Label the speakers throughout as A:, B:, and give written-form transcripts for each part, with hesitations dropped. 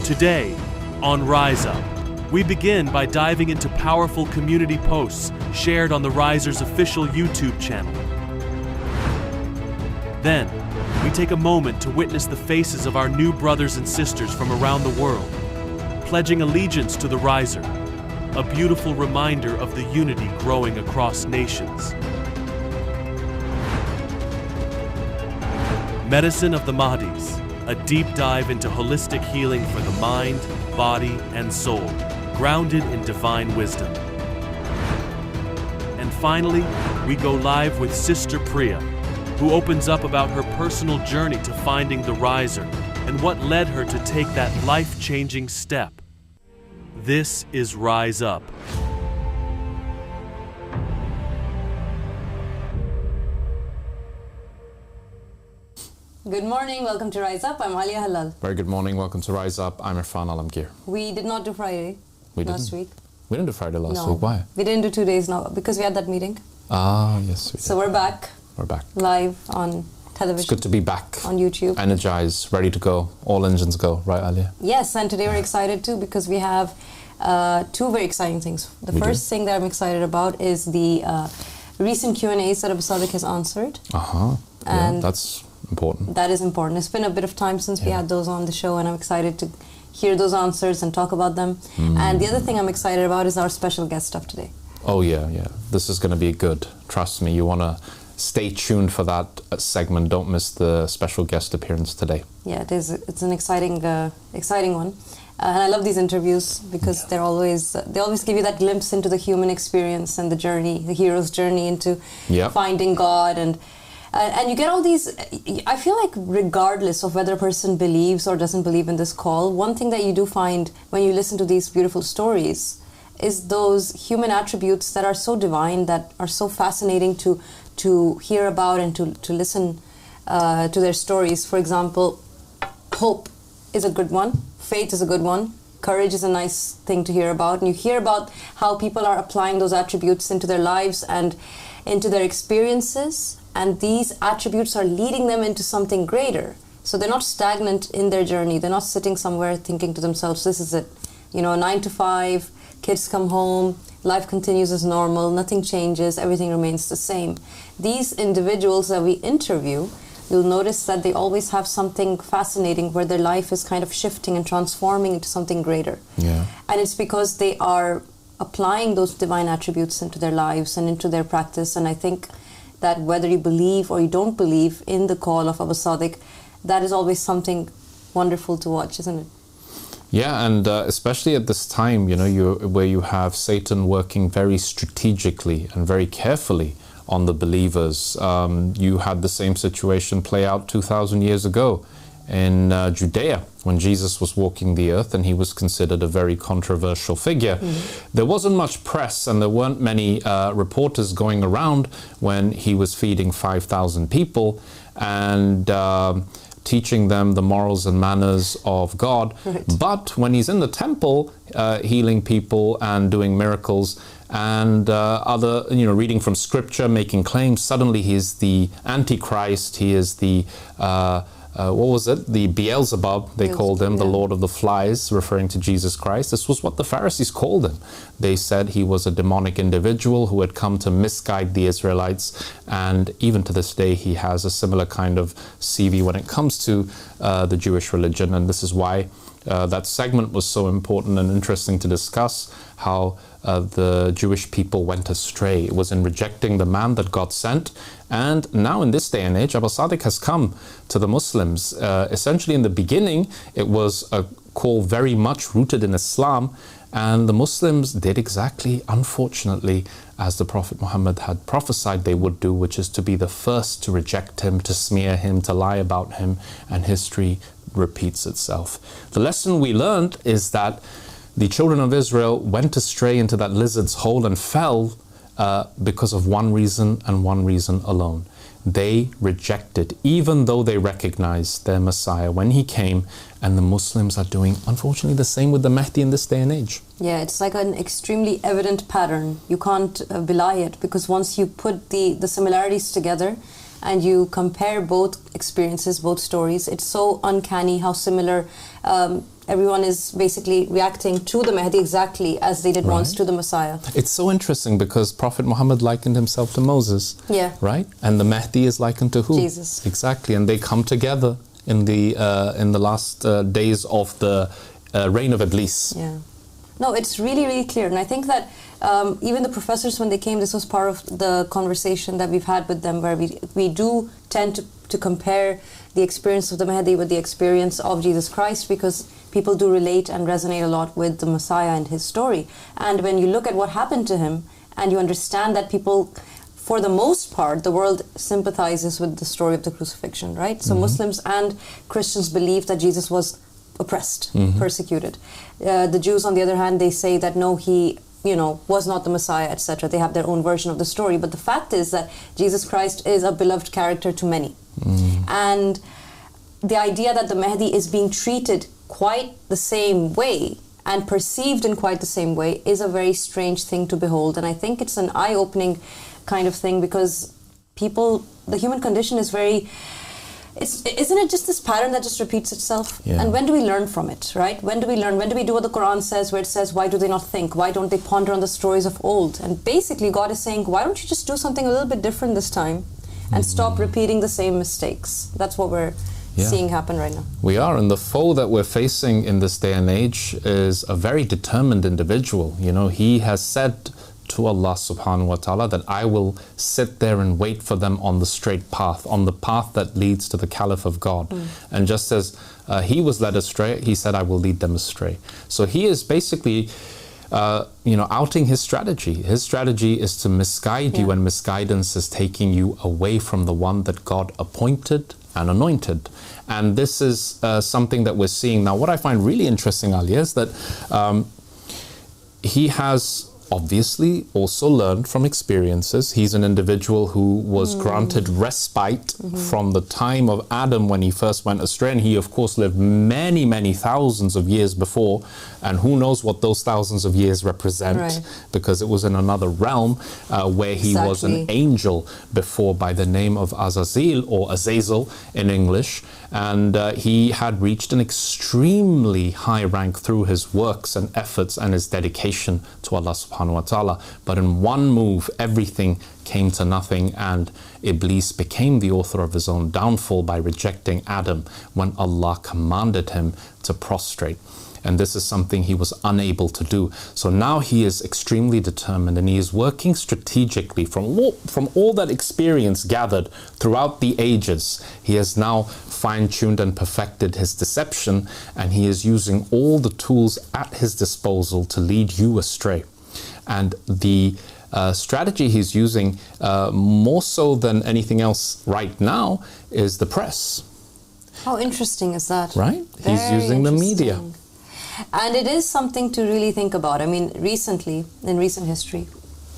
A: Today, on Rise Up, we begin by diving into powerful community posts shared on the Riser's official YouTube channel. Then, we take a moment to witness the faces of our new brothers and sisters from around the world, pledging allegiance to the Riser, a beautiful reminder of the unity growing across nations. Medicine of the Mahdis, a deep dive into holistic healing for the mind, body, and soul, grounded in divine wisdom. And finally, we go live with Sister Priya, who opens up about her personal journey to finding the Riser and what led her to take that life-changing step. This is Rise Up.
B: Good morning, welcome to Rise Up. I'm Alia Halal.
C: Very good morning, welcome to Rise Up. I'm Irfan Alamgir.
B: We did not do Friday last week.
C: We didn't do Friday last week, why?
B: We didn't do 2 days now because we had that meeting.
C: Ah, yes, we did.
B: So we're back.
C: We're back.
B: Live on television.
C: It's good to be back.
B: On YouTube.
C: Energized, ready to go. All engines go, right, Alia?
B: Yes, and today we're excited too because we have two very exciting things. The first thing that I'm excited about is the recent Q&As that Abu Sadiq has answered.
C: And yeah, that's important.
B: That is important. It's been a bit of time since we had those on the show, and I'm excited to hear those answers and talk about them. And the other thing I'm excited about is our special guest stuff today.
C: Oh yeah. This is going to be good. Trust me, you want to stay tuned for that segment. Don't miss the special guest appearance today. Yeah, it is.
B: It's an exciting one. And I love these interviews because they always give you that glimpse into the human experience and the journey, the hero's journey into finding God, and you get all these. I feel like regardless of whether a person believes or doesn't believe in this call, one thing that you do find when you listen to these beautiful stories is those human attributes that are so divine, that are so fascinating to hear about and to listen to their stories. For example, hope is a good one. Faith is a good one. Courage is a nice thing to hear about. And you hear about how people are applying those attributes into their lives and into their experiences. And these attributes are leading them into something greater. So they're not stagnant in their journey. They're not sitting somewhere thinking to themselves, this is it. 9 to 5, kids come home, life continues as normal, nothing changes, everything remains the same. These individuals that we interview, you'll notice that they always have something fascinating where their life is kind of shifting and transforming into something greater.
C: Yeah.
B: And it's because they are applying those divine attributes into their lives and into their practice. And I think that whether you believe or you don't believe in the call of Abu Sadiq, that is always something wonderful to watch, isn't it?
C: Yeah, and especially at this time, where you have Satan working very strategically and very carefully on the believers. You had the same situation play out 2,000 years ago in Judea when Jesus was walking the earth, and he was considered a very controversial figure. There wasn't much press and there weren't many reporters going around when he was feeding 5,000 people and teaching them the morals and manners of God.
B: Right.
C: But when he's in the temple healing people and doing miracles and other, reading from scripture, making claims, suddenly he is the Antichrist, he is the the Beelzebub, they called him, the Lord of the Flies, referring to Jesus Christ. This was what the Pharisees called him. They said he was a demonic individual who had come to misguide the Israelites, and even to this day he has a similar kind of CV when it comes to the Jewish religion. And this is why that segment was so important and interesting to discuss, how the Jewish people went astray. It was in rejecting the man that God sent. And now in this day and age, Abu Sadiq has come to the Muslims. Essentially in the beginning, it was a call very much rooted in Islam, and the Muslims did exactly, unfortunately, as the Prophet Muhammad had prophesied they would do, which is to be the first to reject him, to smear him, to lie about him, and history repeats itself. The lesson we learned is that the children of Israel went astray into that lizard's hole and fell because of one reason and one reason alone. They rejected, even though they recognized their Messiah when he came, and the Muslims are doing, unfortunately, the same with the Mahdi in this day and age.
B: Yeah, it's like an extremely evident pattern. You can't belie it, because once you put the similarities together and you compare both experiences, both stories, it's so uncanny how similar everyone is basically reacting to the Mahdi exactly as they did once to the Messiah.
C: It's so interesting because Prophet Muhammad likened himself to Moses.
B: Yeah.
C: Right? And the Mahdi is likened to who?
B: Jesus.
C: Exactly. And they come together in the last days of the reign of Iblis.
B: Yeah. No, it's really, really clear. And I think that even the professors, when they came, this was part of the conversation that we've had with them, where we do tend to compare the experience of the Mahdi with the experience of Jesus Christ, because people do relate and resonate a lot with the Messiah and his story. And when you look at what happened to him, and you understand that people, for the most part, the world sympathizes with the story of the crucifixion, right? So Muslims and Christians believe that Jesus was oppressed, persecuted. The Jews, on the other hand, they say that no, he was not the Messiah, etc. They have their own version of the story. But the fact is that Jesus Christ is a beloved character to many. And the idea that the Mahdi is being treated quite the same way and perceived in quite the same way is a very strange thing to behold. And I think it's an eye-opening kind of thing, because the human condition is very... isn't it just this pattern that just repeats itself?
C: Yeah.
B: And when do we learn from it, right? When do we learn? When do we do what the Quran says, where it says, why do they not think? Why don't they ponder on the stories of old? And basically God is saying, why don't you just do something a little bit different this time and stop repeating the same mistakes? That's what we're seeing happen right now.
C: We are, and the foe that we're facing in this day and age is a very determined individual. He has said to Allah subhanahu wa ta'ala that I will sit there and wait for them on the straight path, on the path that leads to the Caliph of God. And just as he was led astray, he said, I will lead them astray. So he is basically outing his strategy. His strategy is to misguide you, and misguidance is taking you away from the one that God appointed and anointed. And this is something that we're seeing now. What I find really interesting, Alia, is that he has obviously also learned from experiences. He's an individual who was granted respite from the time of Adam when he first went astray, and he of course lived many, many thousands of years before, and who knows what those thousands of years represent, because it was in another realm where he was an angel before, by the name of Azazel, or Azazel in English, and he had reached an extremely high rank through his works and efforts and his dedication to Allah subhanahu wa ta'ala. But in one move, everything came to nothing, and Iblis became the author of his own downfall by rejecting Adam when Allah commanded him to prostrate. And this is something he was unable to do. So now he is extremely determined, and he is working strategically from all that experience gathered throughout the ages. He has now fine-tuned and perfected his deception, and he is using all the tools at his disposal to lead you astray. And the strategy he's using, more so than anything else right now, is the press.
B: How interesting is that?
C: Right? He's using the media.
B: And it is something to really think about. I mean, recently, in recent history,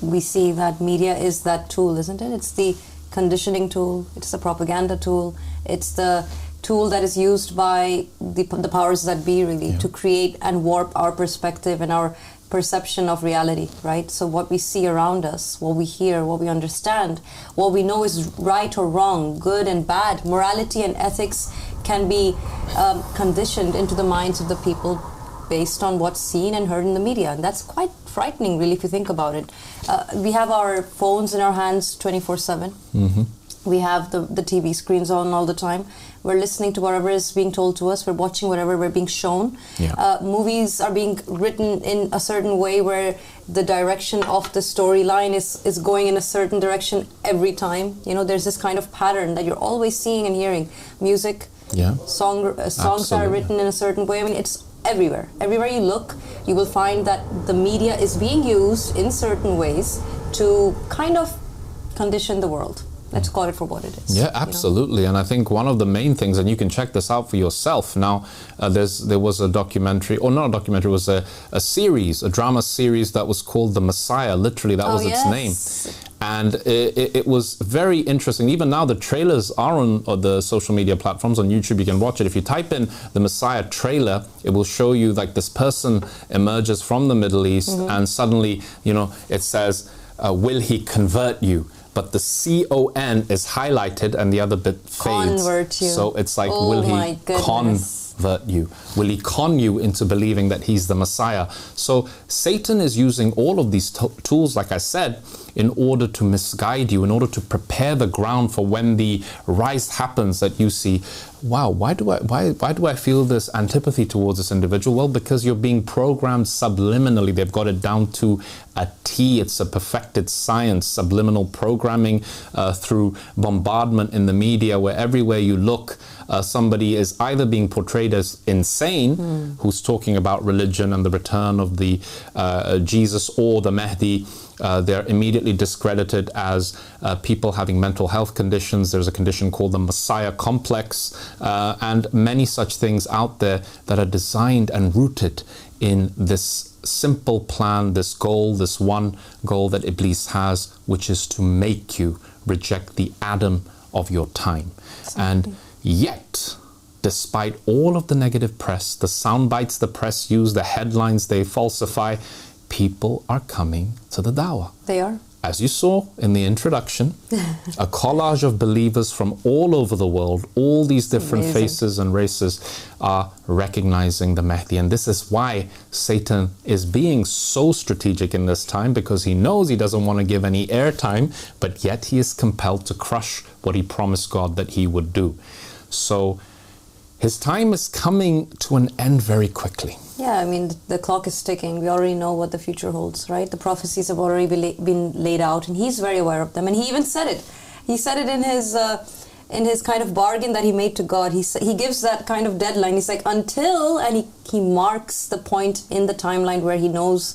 B: we see that media is that tool, isn't it? It's the conditioning tool, it's the propaganda tool, it's the tool that is used by the powers that be, really, to create and warp our perspective and our perception of reality, right? So what we see around us, what we hear, what we understand, what we know is right or wrong, good and bad, morality and ethics can be conditioned into the minds of the people based on what's seen and heard in the media. And that's quite frightening, really, if you think about it. We have our phones in our hands 24/7. We have the TV screens on all the time. We're listening to whatever is being told to us. We're watching whatever we're being shown. Movies are being written in a certain way where the direction of the storyline is going in a certain direction every time. There's this kind of pattern that you're always seeing and hearing. Music, songs are written in a certain way. I mean, it's everywhere. Everywhere you look, you will find that the media is being used in certain ways to kind of condition the world. Let's call it for what it is.
C: Yeah, absolutely. And I think one of the main things, and you can check this out for yourself. Now, there was a documentary, or not a documentary, it was a series, a drama series that was called The Messiah. Literally, that was its name. And it was very interesting. Even now, the trailers are on the social media platforms. On YouTube, you can watch it. If you type in The Messiah trailer, it will show you like this person emerges from the Middle East, and suddenly, it says, will he convert you? But the C-O-N is highlighted and the other bit fades.
B: Convert you.
C: So it's like, will he convert subvert you? Will he con you into believing that he's the Messiah? So Satan is using all of these tools, like I said, in order to misguide you, in order to prepare the ground for when the rise happens, that you see, wow, why do I feel this antipathy towards this individual? Well, because you're being programmed subliminally. They've got it down to a T. It's a perfected science, subliminal programming through bombardment in the media, where everywhere you look, somebody is either being portrayed as insane, who's talking about religion and the return of the Jesus or the Mahdi. They're immediately discredited as people having mental health conditions. There's a condition called the Messiah complex, and many such things out there that are designed and rooted in this simple plan, this goal, this one goal that Iblis has, which is to make you reject the Adam of your time. Exactly. And yet, despite all of the negative press, the sound bites the press use, the headlines they falsify, people are coming to the dawah.
B: They are.
C: As you saw in the introduction, a collage of believers from all over the world, all these different faces and races are recognizing the Mahdi. And this is why Satan is being so strategic in this time, because he knows he doesn't want to give any airtime, but yet he is compelled to crush what he promised God that he would do. So his time is coming to an end very quickly.
B: Yeah, I mean, the clock is ticking. We already know what the future holds, right? The prophecies have already been laid out, and he's very aware of them. And he even said it. He said it in his kind of bargain that he made to God. He gives that kind of deadline. He's like, until, and he marks the point in the timeline where he knows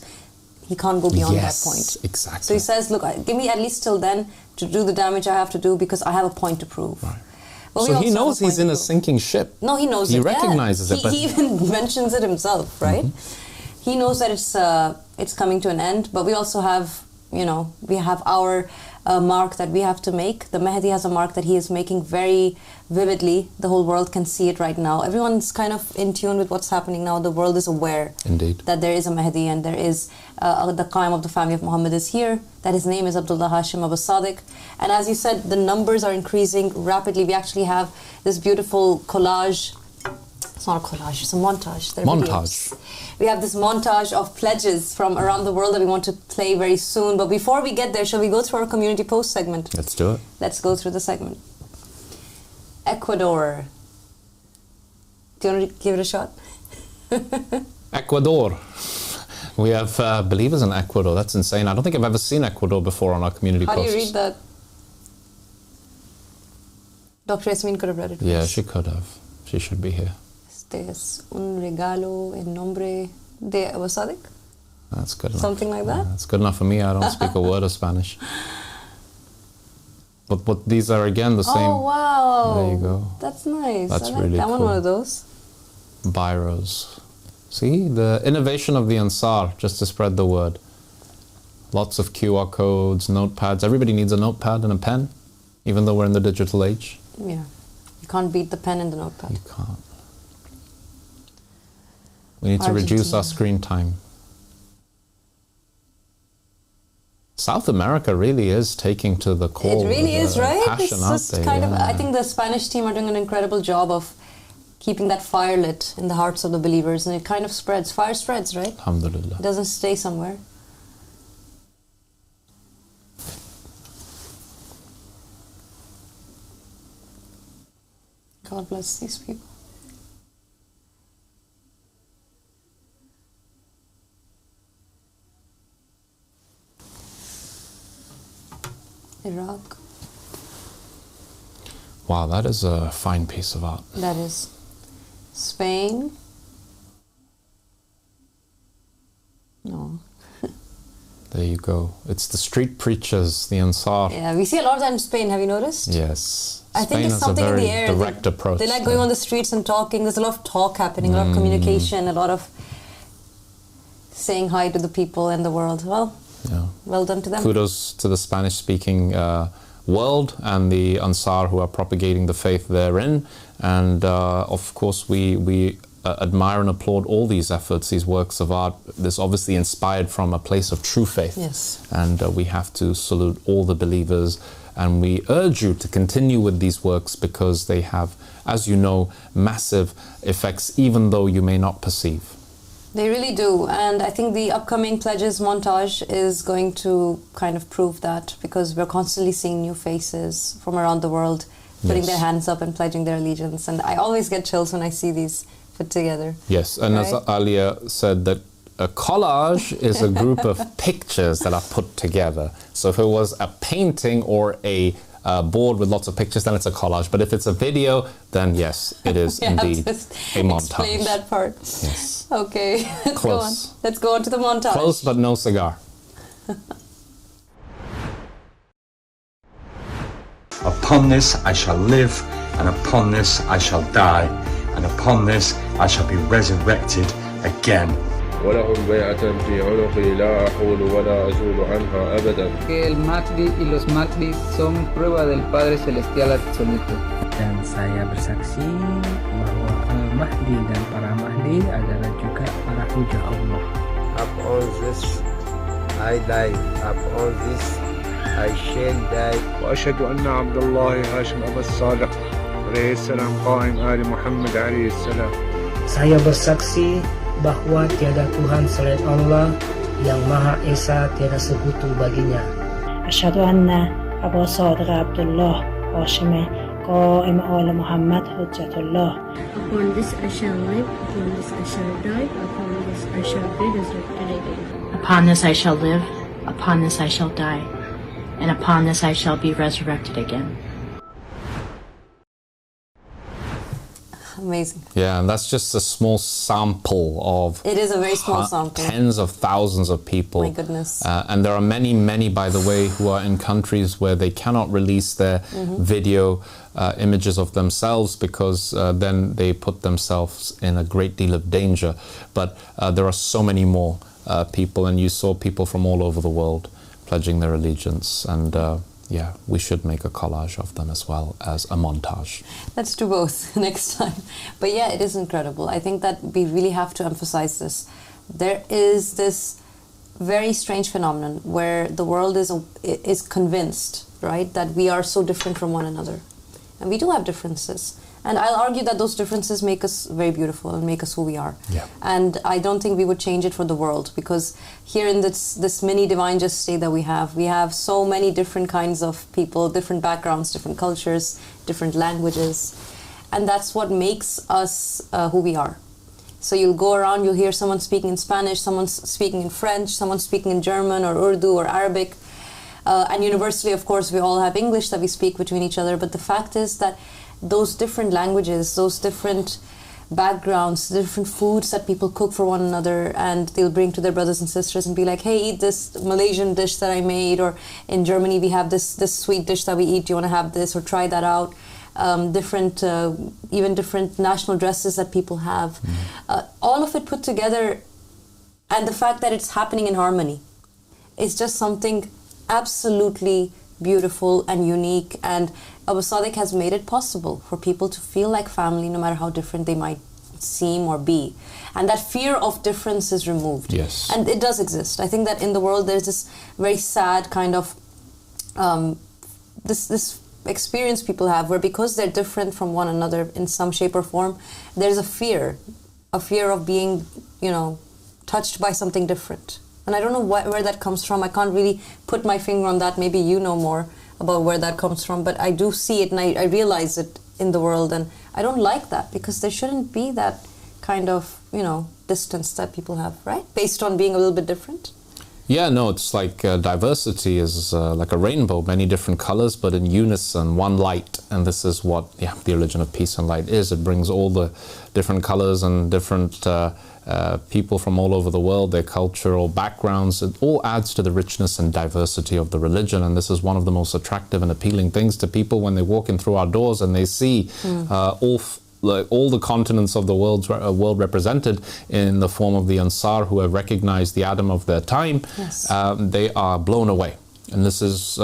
B: he can't go beyond that point.
C: Exactly.
B: So he says, look, give me at least till then to do the damage I have to do, because I have a point to prove.
C: Right. So he knows he's in a sinking ship.
B: No, he knows it.
C: He recognizes it.
B: He even mentions it himself, right? He knows that it's coming to an end, but we also have, we have our mark that we have to make. The Mahdi has a mark that he is making very vividly. The whole world can see it right now. Everyone's kind of in tune with what's happening now. The world is aware that there is a Mahdi, and there is the Qaim of the family of Muhammad is here, that his name is Abdullah Hashim Abu Sadiq. And as you said, the numbers are increasing rapidly. We actually have this beautiful collage. It's not a collage, it's a montage. Videos. We have this montage of pledges from around the world that we want to play very soon. But before we get there, shall we go through our community post segment?
C: Let's do it.
B: Let's go through the segment. Ecuador. Do you want to give it a shot?
C: Ecuador. We have believers in Ecuador. That's insane. I don't think I've ever seen Ecuador before on our community posts.
B: How do you read that? Dr. Yasmin could have read it.
C: Yeah, she could have. She should be here.
B: Este es un regalo en nombre de Abu Sadiq.
C: That's good enough.
B: Something like that?
C: That's good enough for me. I don't speak a word of Spanish. But these are again the same.
B: Oh, wow.
C: There you go.
B: That's nice.
C: That's
B: I like
C: really
B: that.
C: cool.
B: I want one of those.
C: Biros. See, the innovation of the Ansar, just to spread the word. Lots of QR codes, notepads. Everybody needs a notepad and a pen, even though we're in the digital age.
B: Yeah. You can't beat the pen and the notepad.
C: You can't. We need to reduce our screen time. South America really is taking to the core.
B: It really is, right?
C: Passion,
B: it's just kind of. I think the Spanish team are doing an incredible job of keeping that fire lit in the hearts of the believers, and it kind of spreads. Fire spreads, right?
C: Alhamdulillah.
B: It doesn't stay somewhere. God bless these people. Iraq.
C: Wow, that is a fine piece of art.
B: That is. Spain. No.
C: There you go. It's the street preachers, the Ansar.
B: Yeah, we see a lot of that in Spain. Have you noticed?
C: Yes.
B: I think it's something in the air.
C: Direct approach.
B: They like going on the streets and talking. There's a lot of talk happening, a lot of communication, a lot of saying hi to the people and the world. Well,
C: yeah.
B: Well done to them.
C: Kudos to the Spanish-speaking world and the Ansar who are propagating the faith therein. And of course, we admire and applaud all these efforts, these works of art. This obviously inspired from a place of true faith.
B: Yes.
C: And we have to salute all the believers And we urge you to continue with these works because they have, as you know, massive effects, even though you may not perceive.
B: They really do, and I think the upcoming Pledges montage is going to kind of prove that, because we're constantly seeing new faces from around the world putting their hands up and pledging their allegiance, and I always get chills when I see these put together.
C: Yes, and as Alia said, that a collage is a group of pictures that are put together. So if it was a painting or a board with lots of pictures, then it's a collage. But if it's a video, then yes, it is indeed a montage.
B: Explain that part.
C: Yes.
B: Okay, let's
C: Close.
B: go on. Let's go on to the montage.
C: Close, but no cigar.
D: Upon this I shall live, and upon this I shall die, and upon this I shall be resurrected again.
E: ولهم بيعة في عنقي لا أحول ولا أزول عنها أبدا.
F: Que el Mahdi y los Mahdi son prueba del Padre Celestial Absoluto.
G: Dan saya bersaksi bahwa Al-Mahdi dan para Mahdi adalah juga para hujah Allah.
H: Upon this I die, upon this I shall die.
E: وأشهد أن عبد الله هاشم أبا الصالح عليه السلام قائم آل محمد عليه السلام.
G: Saya bersaksi bahwa tiada Tuhan selain Allah, yang Maha Esa, tiada sekutu baginya.
I: أشهد أن أبا صادق عبد الله هاشم قائم آل محمد حجة الله.
J: Upon this I shall live, upon this I shall die, upon this I shall be resurrected again.
I: Upon this I shall live, upon this I shall die, and upon this I shall be resurrected again.
B: Amazing.
C: Yeah, and that's just a small sample of...
B: It is a very small sample.
C: Tens of thousands of people.
B: My goodness.
C: And there are many, many, by the way, who are in countries where they cannot release their video images of themselves, because then they put themselves in a great deal of danger. But there are so many more people, and you saw people from all over the world pledging their allegiance. And yeah, we should make a collage of them as well as a montage.
B: Let's do both next time. But yeah, it is incredible. I think that we really have to emphasize this. There is this very strange phenomenon where the world is convinced, right, that we are so different from one another. And we do have differences. And I'll argue that those differences make us very beautiful and make us who we are.
C: Yeah.
B: And I don't think we would change it for the world, because here in this mini divine just state that we have so many different kinds of people, different backgrounds, different cultures, different languages. And that's what makes us who we are. So you'll go around, you'll hear someone speaking in Spanish, someone speaking in French, someone speaking in German or Urdu or Arabic. And universally, of course, we all have English that we speak between each other. But the fact is that those different languages, those different backgrounds, different foods that people cook for one another, and they'll bring to their brothers and sisters and be like, hey, eat this Malaysian dish that I made, or in Germany we have this sweet dish that we eat, do you want to have this, or try that out. Even different national dresses that people have. All of it put together, and the fact that it's happening in harmony is just something absolutely beautiful and unique, and Abu Sadiq has made it possible for people to feel like family no matter how different they might seem or be, and that fear of difference is removed.
C: Yes.
B: And it does exist. I think that in the world there's this very sad kind of this experience people have where, because they're different from one another in some shape or form, there's a fear of being, touched by something different. And I don't know where that comes from. I can't really put my finger on that. Maybe you know more about where that comes from. But I do see it, and I realize it in the world. And I don't like that, because there shouldn't be that kind of, distance that people have, right? Based on being a little bit different.
C: Yeah, no, it's like diversity is like a rainbow, many different colors, but in unison, one light. And this is what the religion of peace and light is. It brings all the different colors and different people from all over the world, their cultural backgrounds. It all adds to the richness and diversity of the religion. And this is one of the most attractive and appealing things to people when they walk in through our doors and they see all the continents of the world represented in the form of the Ansar, who have recognized the Adam of their time.
B: Yes.
C: They are blown away. And this is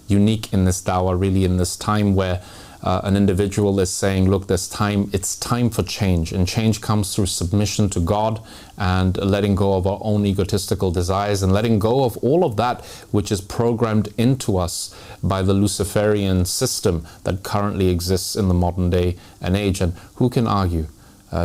C: unique in this dawah, really, in this time where an individual is saying, look, it's time for change, and change comes through submission to God and letting go of our own egotistical desires and letting go of all of that which is programmed into us by the Luciferian system that currently exists in the modern day and age. And who can argue?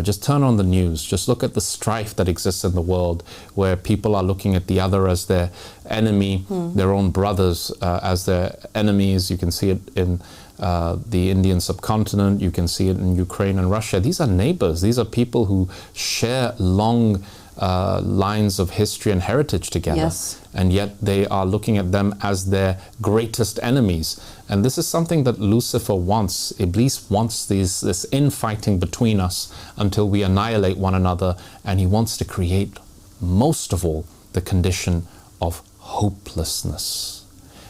C: Just turn on the news. Just look at the strife that exists in the world, where people are looking at the other as their enemy, their own brothers as their enemies. You can see it in the Indian subcontinent. You can see it in Ukraine and Russia. These are neighbors. These are people who share long lines of history and heritage together.
B: Yes.
C: And yet they are looking at them as their greatest enemies. And this is something that Lucifer wants. Iblis wants this infighting between us until we annihilate one another. And he wants to create, most of all, the condition of hopelessness.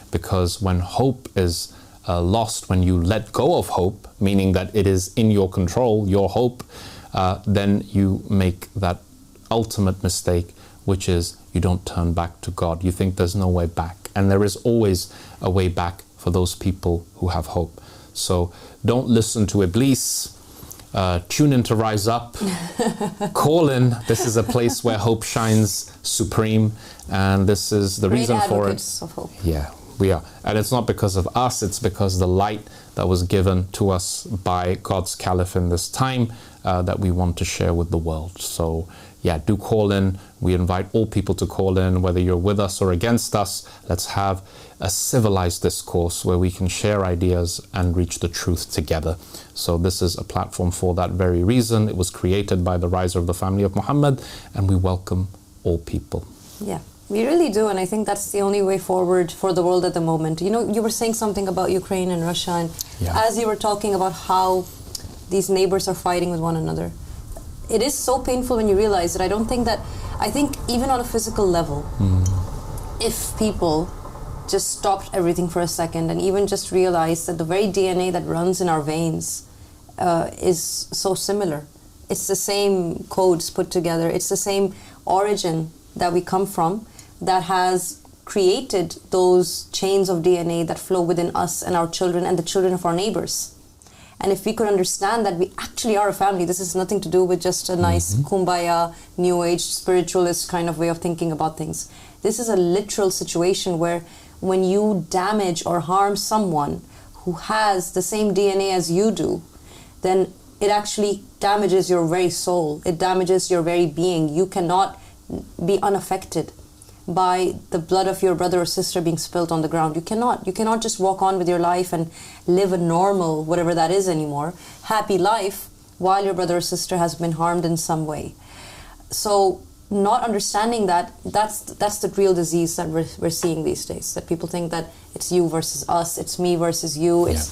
C: Because when hope is lost, when you let go of hope, meaning that it is in your control, your hope, then you make that ultimate mistake, which is you don't turn back to God. You think there's no way back. And there is always a way back for those people who have hope. So don't listen to Iblis. Tune in to Rise Up. Call in. This is a place where hope shines supreme. And this is the
B: Great
C: reason for it.
B: advocates of hope.
C: Yeah, we are. And it's not because of us. It's because the light that was given to us by God's Caliph in this time that we want to share with the world. So yeah, do call in. We invite all people to call in, whether you're with us or against us. Let's have a civilized discourse where we can share ideas and reach the truth together. So this is a platform for that very reason. It was created by the riser of the family of Muhammad, and we welcome all people.
B: Yeah, we really do, and I think that's the only way forward for the world at the moment. You know, you were saying something about Ukraine and Russia, and as you were talking about how these neighbors are fighting with one another, it is so painful when you realize that. I think even on a physical level, if people just stopped everything for a second and even just realized that the very DNA that runs in our veins is so similar. It's the same codes put together. It's the same origin that we come from that has created those chains of DNA that flow within us and our children and the children of our neighbors. And if we could understand that we actually are a family, this is nothing to do with just a nice kumbaya, new age, spiritualist kind of way of thinking about things. This is a literal situation where when you damage or harm someone who has the same DNA as you do, then it actually damages your very soul. It damages your very being. You cannot be unaffected by the blood of your brother or sister being spilled on the ground. You cannot just walk on with your life and live a normal, whatever that is anymore, happy life while your brother or sister has been harmed in some way. So not understanding that's the real disease that we're seeing these days, that people think that it's you versus us, it's me versus you, it's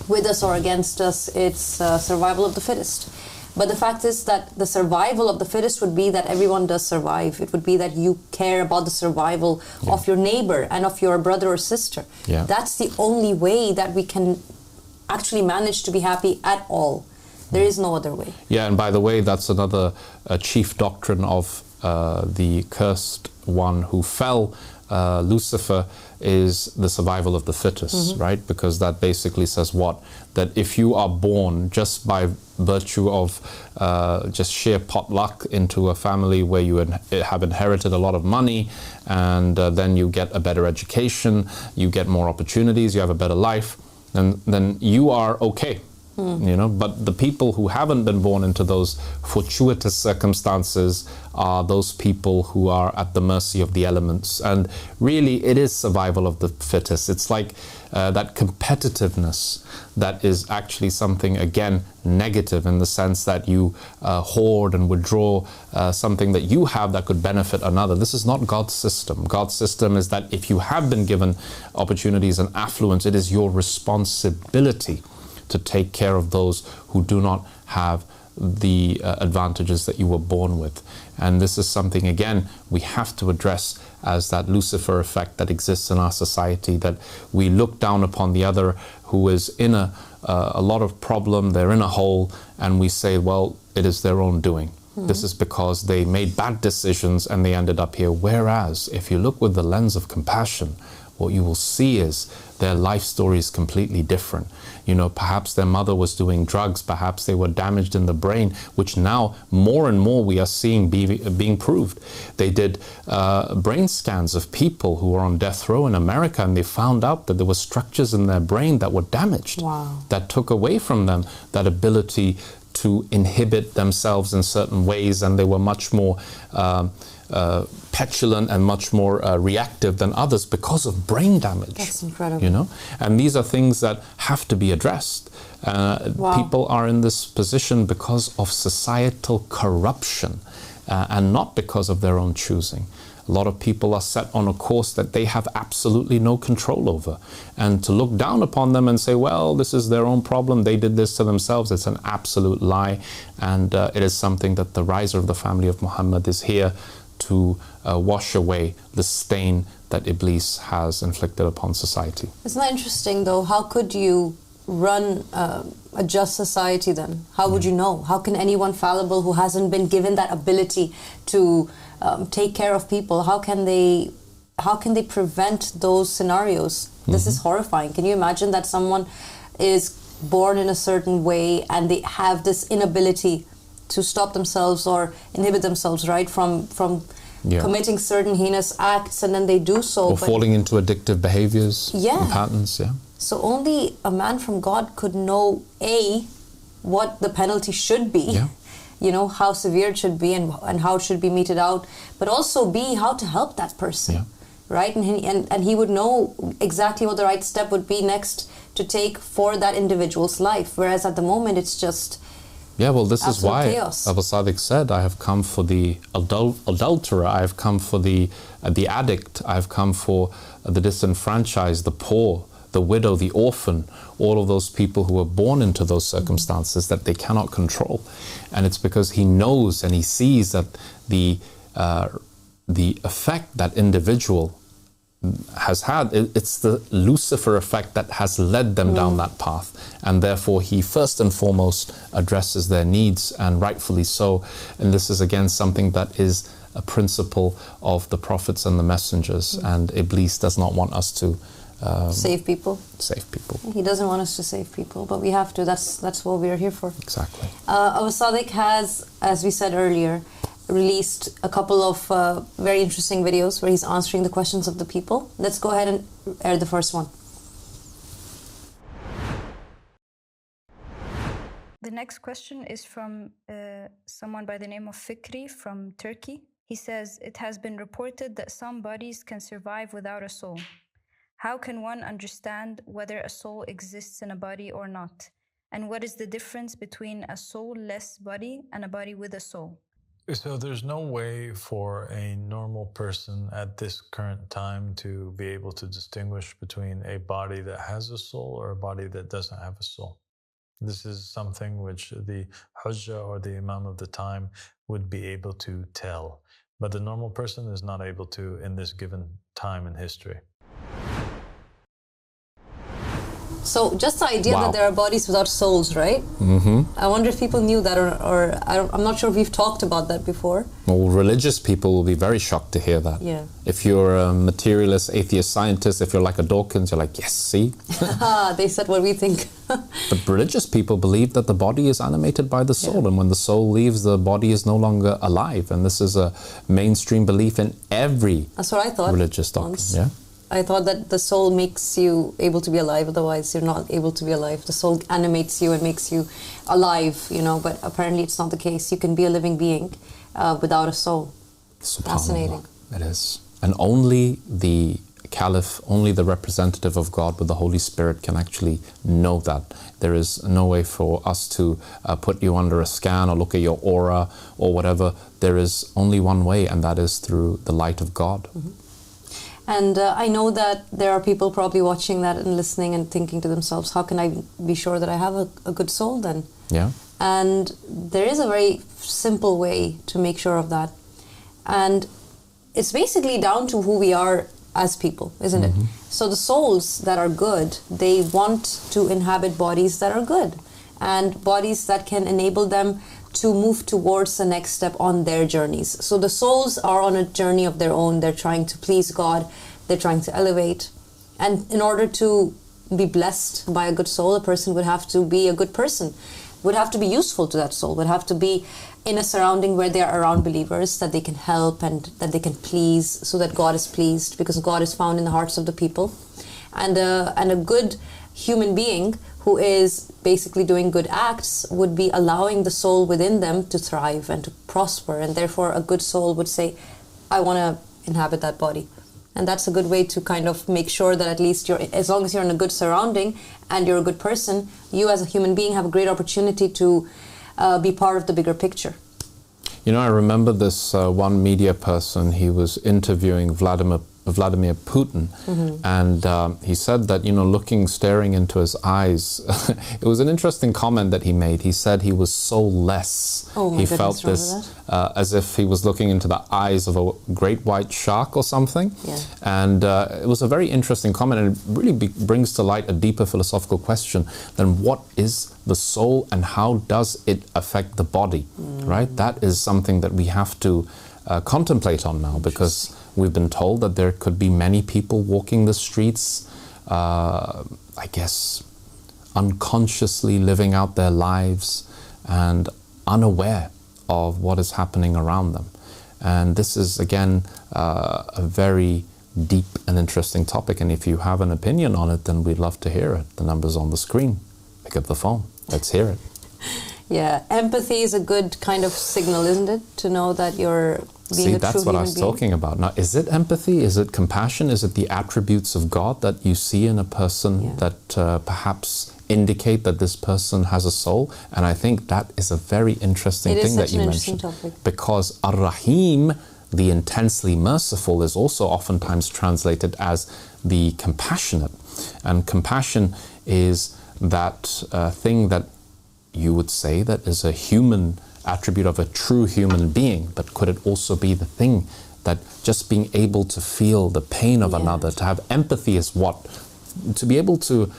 B: with us or against us, it's survival of the fittest. But the fact is that the survival of the fittest would be that everyone does survive. It would be that you care about the survival of your neighbor and of your brother or sister. That's the only way that we can actually manage to be happy at all. There is no other way. Yeah,
C: and by the way, that's another chief doctrine of the cursed one who fell, Lucifer, is the survival of the fittest, right? Because that basically says what? That if you are born just by virtue of just sheer potluck into a family where you have inherited a lot of money, and then you get a better education, you get more opportunities, you have a better life, then you are okay. You know, but the people who haven't been born into those fortuitous circumstances are those people who are at the mercy of the elements. And really, it is survival of the fittest. It's like that competitiveness that is actually something, again, negative in the sense that you hoard and withdraw something that you have that could benefit another. This is not God's system. God's system is that if you have been given opportunities and affluence, it is your responsibility to take care of those who do not have the advantages that you were born with. And this is something, again, we have to address as that Lucifer effect that exists in our society, that we look down upon the other who is in a lot of problem, they're in a hole, and we say, well, it is their own doing. This is because they made bad decisions and they ended up here. Whereas, if you look with the lens of compassion, what you will see is their life story is completely different. You know, perhaps their mother was doing drugs, perhaps they were damaged in the brain, which now more and more we are seeing being proved. They did brain scans of people who were on death row in America, and they found out that there were structures in their brain that were damaged, that took away from them that ability to inhibit themselves in certain ways, and they were much more petulant and much more reactive than others because of brain damage.
B: That's incredible.
C: You know, and these are things that have to be addressed. People are in this position because of societal corruption and not because of their own choosing. A lot of people are set on a course that they have absolutely no control over. And to look down upon them and say, well, this is their own problem, they did this to themselves, it's an absolute lie. And it is something that the riser of the family of Muhammad is here to wash away the stain that Iblis has inflicted upon society.
B: Isn't that interesting, though? How could you run a just society then? How would you know? How can anyone fallible who hasn't been given that ability to take care of people, how can they prevent those scenarios? This is horrifying. Can you imagine that someone is born in a certain way and they have this inability to stop themselves or inhibit themselves, right, from committing certain heinous acts, and then they do so.
C: Or falling into addictive behaviors and patterns,
B: So only a man from God could know, A, what the penalty should be, you know, how severe it should be and how it should be meted out, but also B, how to help that person, right? And he would know exactly what the right step would be next to take for that individual's life, whereas at the moment it's just
C: this is why
B: chaos.
C: Abu Sadiq said, I have come for the adulterer, I have come for the addict, I have come for the disenfranchised, the poor, the widow, the orphan, all of those people who were born into those circumstances that they cannot control. And it's because he knows and he sees that the effect that individual has had, it's the Lucifer effect that has led them down that path. And therefore he first and foremost addresses their needs, and rightfully so. And this is again something that is a principle of the prophets and the messengers, and Iblis does not want us to
B: save people.
C: He
B: doesn't want us to save people, but we have to. That's what we are here for.
C: Exactly.
B: Abu Sadiq has, as we said earlier, released a couple of very interesting videos where he's answering the questions of the people. Let's go ahead and air the first one.
K: The next question is from someone by the name of Fikri from Turkey. He says, it has been reported that some bodies can survive without a soul. How can one understand whether a soul exists in a body or not? And what is the difference between a soulless body and a body with a soul?
L: So there's no way for a normal person at this current time to be able to distinguish between a body that has a soul or a body that doesn't have a soul. This is something which the Hujjah or the Imam of the time would be able to tell. But the normal person is not able to in this given time in history.
B: So just the idea that there are bodies without souls, right? I wonder if people knew that, or I'm not sure if we've talked about that before.
C: Well, religious people will be very shocked to hear that.
B: Yeah.
C: If you're a materialist, atheist, scientist, if you're like a Dawkins, you're like, yes, see?
B: They said what we think.
C: But religious people believe that the body is animated by the soul, and when the soul leaves, the body is no longer alive. And this is a mainstream belief in every
B: That's what I thought
C: religious doctrine.
B: Once.
C: Yeah.
B: I thought that the soul makes you able to be alive, otherwise you're not able to be alive. The soul animates you and makes you alive, you know, but apparently it's not the case. You can be a living being without a soul. Fascinating.
C: It is. And only the Caliph, only the representative of God with the Holy Spirit can actually know that. There is no way for us to put you under a scan or look at your aura or whatever. There is only one way, and that is through the light of God.
B: And I know that there are people probably watching that and listening and thinking to themselves, how can I be sure that I have a good soul then?
C: Yeah.
B: And there is a very simple way to make sure of that. And it's basically down to who we are as people, isn't it? So the souls that are good, they want to inhabit bodies that are good, and bodies that can enable them to move towards the next step on their journeys. So the souls are on a journey of their own. They're trying to please God. They're trying to elevate. And in order to be blessed by a good soul, a person would have to be a good person, would have to be useful to that soul, would have to be in a surrounding where they are around believers, that they can help and that they can please, so that God is pleased, because God is found in the hearts of the people. And a good human being who is basically doing good acts would be allowing the soul within them to thrive and to prosper, and therefore a good soul would say, I want to inhabit that body. And that's a good way to kind of make sure that at least as long as you're in a good surrounding and you're a good person, you as a human being have a great opportunity to be part of the bigger picture.
C: You know, I remember this one media person, he was interviewing Vladimir Putin, and he said that, you know, staring into his eyes, it was an interesting comment that he made. He said he was soulless. He felt this as if he was looking into the eyes of a great white shark or something.
B: Yeah.
C: And it was a very interesting comment, and it really brings to light a deeper philosophical question than what is the soul and how does it affect the body, right? That is something that we have to contemplate on now, because we've been told that there could be many people walking the streets, I guess, unconsciously living out their lives and unaware of what is happening around them. And this is, again, a very deep and interesting topic. And if you have an opinion on it, then we'd love to hear it. The number's on the screen. Pick up the phone. Let's hear it.
B: Yeah, empathy is a good kind of signal, isn't it? To know that you're being a true human being. See,
C: that's what I was talking about. Now, is it empathy? Is it compassion? Is it the attributes of God that you see in a person that perhaps indicate that this person has a soul? And I think that is a very interesting thing that you mentioned. Because Ar-Rahim, the intensely merciful, is also oftentimes translated as the compassionate. And compassion is that thing that you would say that is a human attribute of a true human being, but could it also be the thing that just being able to feel the pain of another, to have empathy is what, to be able to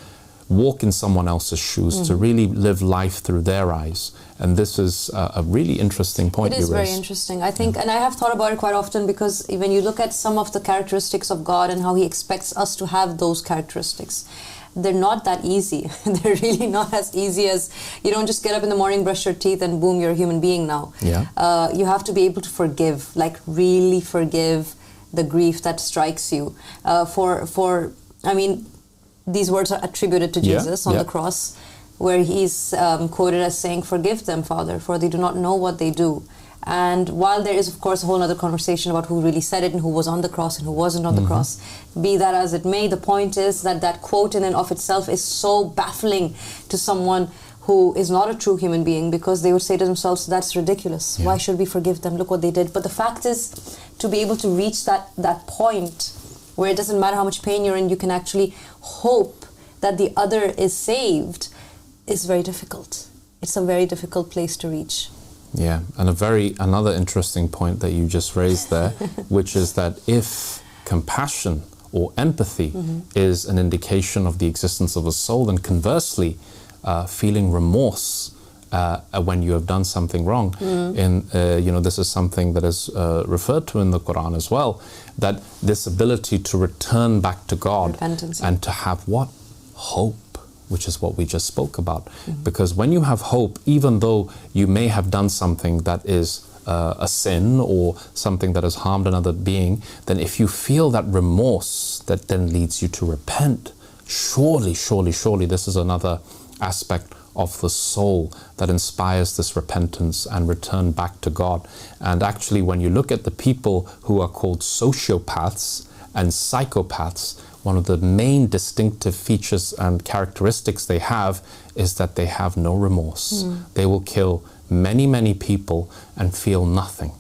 C: walk in someone else's shoes, to really live life through their eyes. And this is a really interesting point you raised.
B: It is very interesting, I think, and I have thought about it quite often, because when you look at some of the characteristics of God and how He expects us to have those characteristics, they're not that easy. They're really not as easy as, you don't just get up in the morning, brush your teeth, and boom, you're a human being now.
C: Yeah.
B: You have to be able to forgive, like really forgive the grief that strikes you. I mean, these words are attributed to Jesus on the cross, where He's quoted as saying, "Forgive them, Father, for they do not know what they do." And while there is, of course, a whole other conversation about who really said it and who was on the cross and who wasn't on the cross, be that as it may, the point is that that quote in and of itself is so baffling to someone who is not a true human being, because they would say to themselves, that's ridiculous. Why should we forgive them? Look what they did. But the fact is, to be able to reach that point where it doesn't matter how much pain you're in, you can actually hope that the other is saved, is very difficult. It's a very difficult place to reach.
C: Yeah, and another interesting point that you just raised there, which is that if compassion or empathy is an indication of the existence of a soul, then conversely, feeling remorse when you have done something wrong, this is something that is referred to in the Quran as well, that this ability to return back to God and to have what? Hope, which is what we just spoke about. Because when you have hope, even though you may have done something that is a sin or something that has harmed another being, then if you feel that remorse that then leads you to repent, surely this is another aspect of the soul that inspires this repentance and return back to God. And actually, when you look at the people who are called sociopaths and psychopaths, one of the main distinctive features and characteristics they have is that they have no remorse. They will kill many people and feel nothing.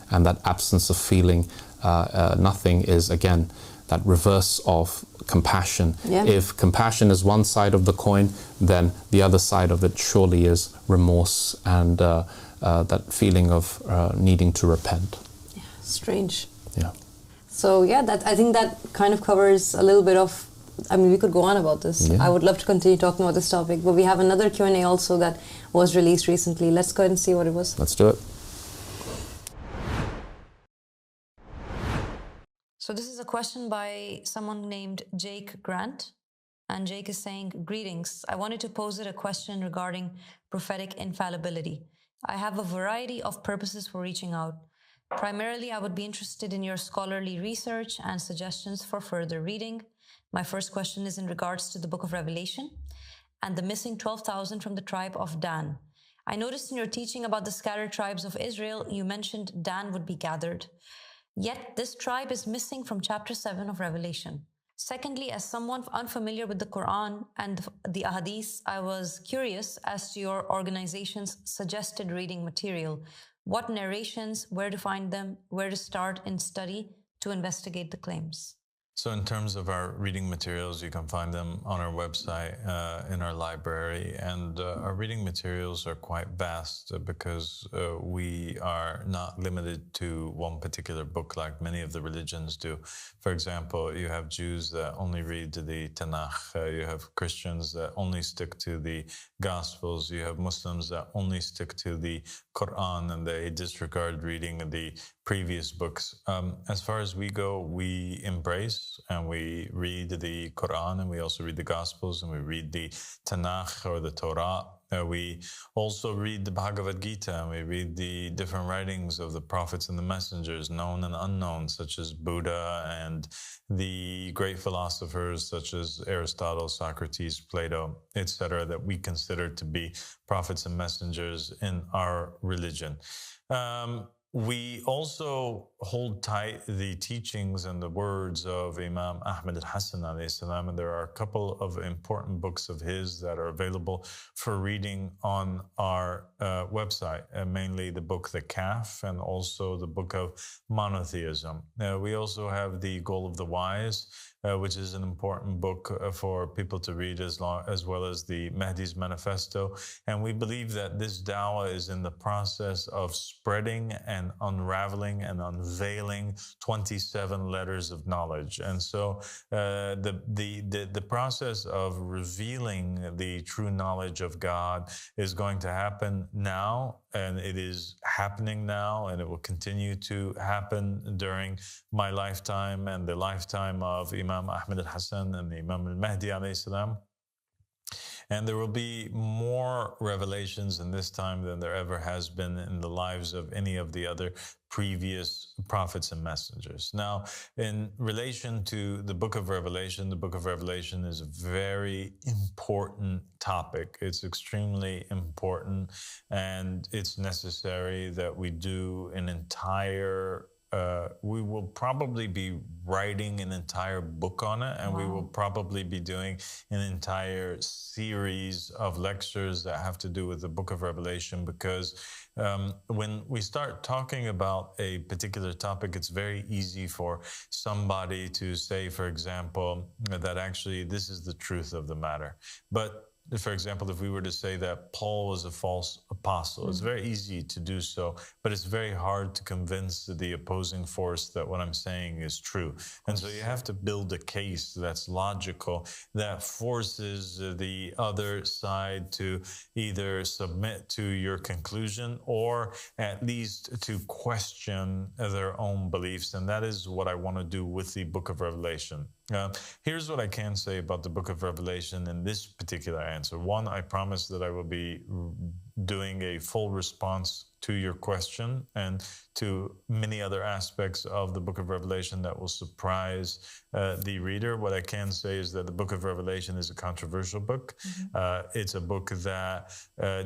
C: And that absence of feeling nothing is, again, that reverse of compassion. If compassion is one side of the coin, then the other side of it surely is remorse and that feeling of needing to repent.
B: Yeah, strange.
C: Yeah.
B: So I think that kind of covers a little bit of, I mean, we could go on about this.
C: Yeah.
B: I would love to continue talking about this topic, but we have another Q&A also that was released recently. Let's go ahead and see what it was.
C: Let's do it.
M: So this is a question by someone named Jake Grant. And Jake is saying, greetings. I wanted to pose a question regarding prophetic infallibility. I have a variety of purposes for reaching out. Primarily, I would be interested in your scholarly research and suggestions for further reading. My first question is in regards to the book of Revelation and the missing 12,000 from the tribe of Dan. I noticed in your teaching about the scattered tribes of Israel, you mentioned Dan would be gathered. Yet this tribe is missing from chapter 7 of Revelation. Secondly, as someone unfamiliar with the Quran and the Ahadith, I was curious as to your organization's suggested reading material. What narrations, where to find them, where to start in study to investigate the claims?
L: So in terms of our reading materials, you can find them on our website, in our library. And our reading materials are quite vast because we are not limited to one particular book like many of the religions do. For example, you have Jews that only read the Tanakh. You have Christians that only stick to the Gospels. You have Muslims that only stick to the Quran and they disregard reading the previous books. As far as we go, we embrace and we read the Quran, and we also read the Gospels, and we read the Tanakh or the Torah. We also read the Bhagavad Gita, and we read the different writings of the prophets and the messengers, known and unknown, such as Buddha and the great philosophers such as Aristotle, Socrates, Plato, etc., that we consider to be prophets and messengers in our religion. We also hold tight the teachings and the words of Imam Ahmed al-Hassan alayhi salam, and there are a couple of important books of his that are available for reading on our website, mainly the book The Calf and also the book of Monotheism. We also have The Goal of the Wise, which is an important book for people to read, as well as the Mahdi's Manifesto. And we believe that this dawah is in the process of spreading and unraveling and unveiling 27 letters of knowledge. And so the process of revealing the true knowledge of God is going to happen now, and it is happening now, and it will continue to happen during my lifetime and the lifetime of Imam Ahmed al-Hassan and the Imam al-Mahdi alayhi salam. And there will be more revelations in this time than there ever has been in the lives of any of the other previous prophets and messengers. Now, in relation to the book of Revelation is a very important topic. It's extremely important, and it's necessary that we do an entire we will probably be writing an entire book on it, and we will probably be doing an entire series of lectures that have to do with the book of Revelation, because when we start talking about a particular topic, it's very easy for somebody to say, for example, that actually this is the truth of the matter. But for example, if we were to say that Paul was a false apostle, it's very easy to do so, but it's very hard to convince the opposing force that what I'm saying is true. And so you have to build a case that's logical, that forces the other side to either submit to your conclusion or at least to question their own beliefs. And that is what I want to do with the book of Revelation. Here's what I can say about the book of Revelation in this particular answer. One, I promise that I will be doing a full response to your question and to many other aspects of the book of Revelation that will surprise the reader. What I can say is that the book of Revelation is a controversial book. It's a book that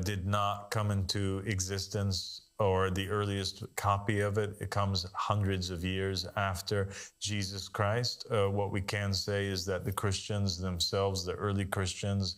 L: did not come into existence, or the earliest copy of it. It comes hundreds of years after Jesus Christ. What we can say is that the Christians themselves, the early Christians,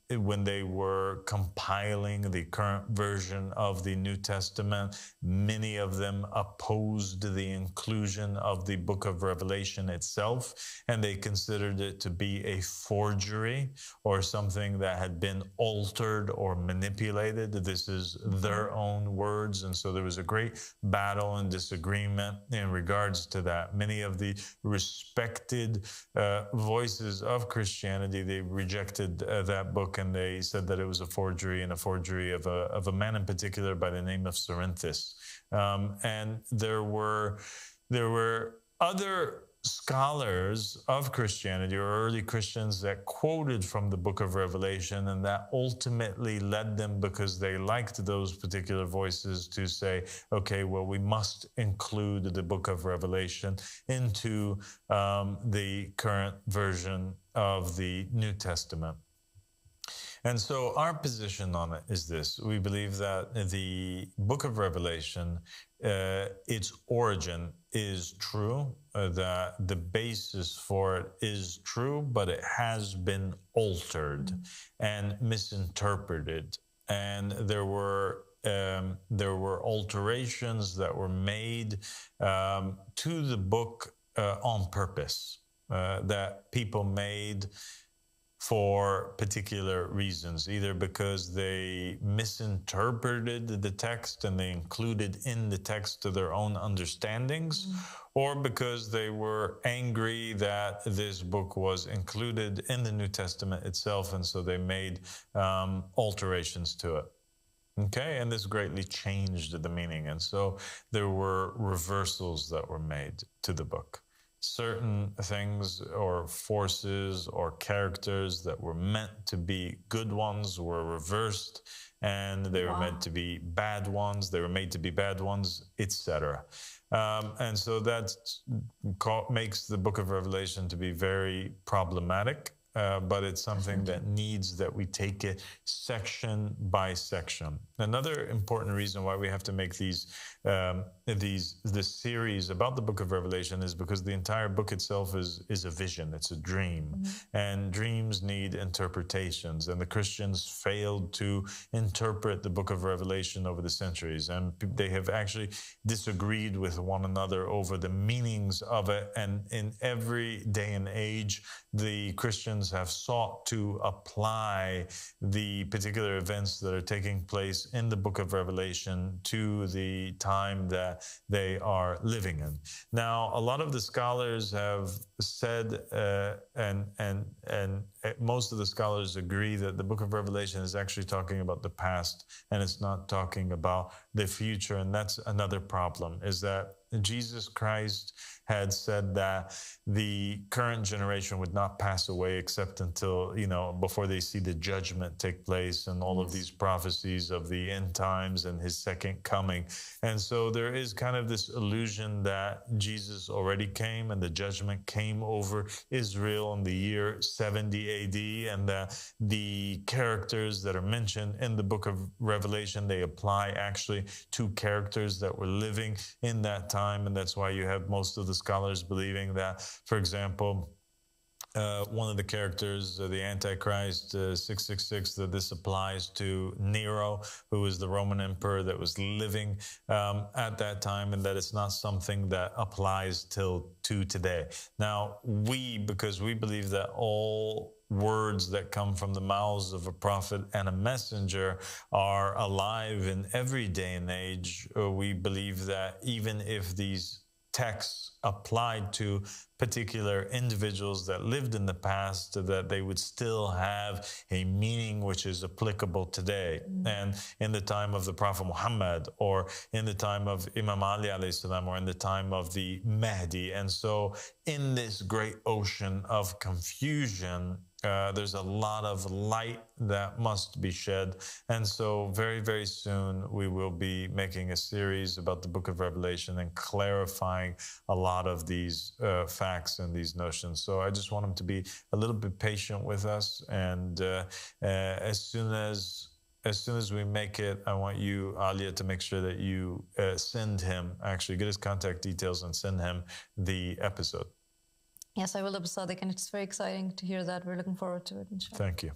L: when they were compiling the current version of the New Testament, many of them opposed the inclusion of the book of Revelation itself, and they considered it to be a forgery or something that had been altered or manipulated. This is their own words, and so there was a great battle and disagreement in regards to that. Many of the respected voices of Christianity, they rejected that book, and they said that it was a forgery, and a forgery of a man in particular by the name of Cerinthus. And there were other scholars of Christianity, or early Christians, that quoted from the book of Revelation, and that ultimately led them, because they liked those particular voices, to say, okay, well, we must include the book of Revelation into the current version of the New Testament. And so our position on it is this. We believe that the book of Revelation, its origin is true, that the basis for it is true, but it has been altered and misinterpreted. And there were alterations that were made to the book on purpose, that people made for particular reasons, either because they misinterpreted the text and they included in the text to their own understandings, or because they were angry that this book was included in the New Testament itself, and so they made alterations to it. Okay, and this greatly changed the meaning, and so there were reversals that were made to the book. Certain things or forces or characters that were meant to be good ones were reversed, and they were meant to be bad ones. They were made to be bad ones, etc. And so that makes the book of Revelation to be very problematic. But it's something that needs that we take it section by section. Another important reason why we have to make this series about the book of Revelation is because the entire book itself is a vision. It's a dream, and dreams need interpretations. And the Christians failed to interpret the book of Revelation over the centuries, and they have actually disagreed with one another over the meanings of it. And in every day and age, the Christians have sought to apply the particular events that are taking place in the book of Revelation to the time that they are living in. Now, a lot of the scholars have said, and most of the scholars agree, that the book of Revelation is actually talking about the past, and it's not talking about the future. And that's another problem, is that Jesus Christ had said that the current generation would not pass away except until, before they see the judgment take place, and all of these prophecies of the end times and his second coming. And so there is kind of this illusion that Jesus already came and the judgment came over Israel in the year 70 AD, and that the characters that are mentioned in the book of Revelation, they apply actually to characters that were living in that time. And that's why you have most of the scholars believing that, for example, one of the characters, the Antichrist, 666, that this applies to Nero, who was the Roman emperor that was living at that time, and that it's not something that applies to today. Now, because we believe that all words that come from the mouths of a prophet and a messenger are alive in every day and age, we believe that even if these texts applied to particular individuals that lived in the past, that they would still have a meaning which is applicable today. And in the time of the Prophet Muhammad, or in the time of Imam Ali alayhi salam, or in the time of the Mahdi. And so in this great ocean of confusion, there's a lot of light that must be shed. And so very, very soon we will be making a series about the book of Revelation and clarifying a lot of these facts and these notions. So I just want them to be a little bit patient with us. And as soon as we make it, I want you, Alia, to make sure that you send him, actually get his contact details and send him the episode.
M: Yes, I will, Abu Sadiq, and it's very exciting to hear that. We're looking forward to it, inshallah.
L: Thank you.